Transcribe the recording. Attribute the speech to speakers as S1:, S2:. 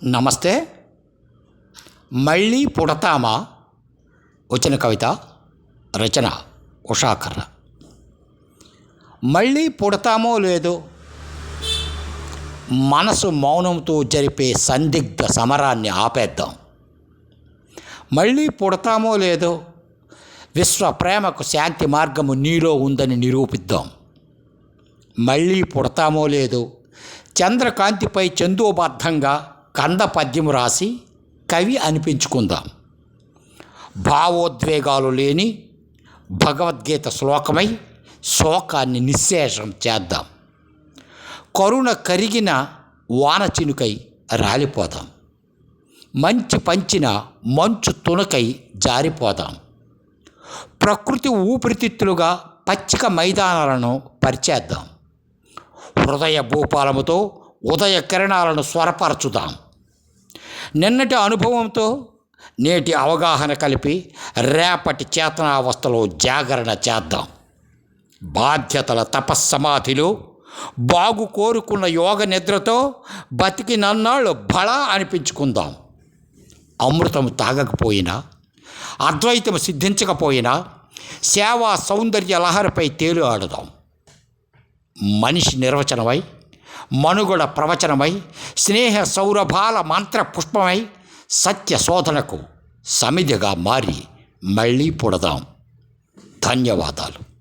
S1: నమస్తే. మళ్ళీ పుడతామా వచ్చిన కవిత రచన ఉషాకర్ర. మళ్ళీ పుడతామో లేదో మనసు మౌనంతో జరిపే సందిగ్ధ సమరాన్ని ఆపేద్దాం. మళ్ళీ పుడతామో లేదో విశ్వ ప్రేమకు శాంతి మార్గము నీలో ఉందని నిరూపిద్దాం. మళ్ళీ పుడతామో లేదో చంద్రకాంతిపై చందోబద్ధంగా కంద పద్యము రాసి కవి అనిపించుకుందాం. భావోద్వేగాలు లేని భగవద్గీత శ్లోకమై శోకాన్ని నిశ్శేషం చేద్దాం. కరుణ కరిగిన వాన చినుకై రాలిపోదాం. మంచి పంచిన మంచు తునకై జారిపోదాం. ప్రకృతి ఊపిరితిత్తులుగా పచ్చిక మైదానాలను పరిచేద్దాం. హృదయ భూపాలముతో ఉదయ కిరణాలను స్వరపరచుదాం. నిన్నటి అనుభవంతో నేటి అవగాహన కలిపి రేపటి చేతనావస్థలో జాగరణ చేద్దాం. బాధ్యతల తపస్సమాధిలో బాగు కోరుకున్న యోగ నిద్రతో బతికి నన్నాళ్ళు బళా అనిపించుకుందాం. అమృతం తాగకపోయినా, అద్వైతం సిద్ధించకపోయినా సేవా సౌందర్య లహరిపై తేలు ఆడుదాం. మనిషి నిర్వచనమై, మనుగడ ప్రవచనమై, స్నేహ సౌరభాల మంత్ర పుష్పమై సత్య శోధనకు సమిధిగా మారి మళ్ళీ పుడదాం. ధన్యవాదాలు.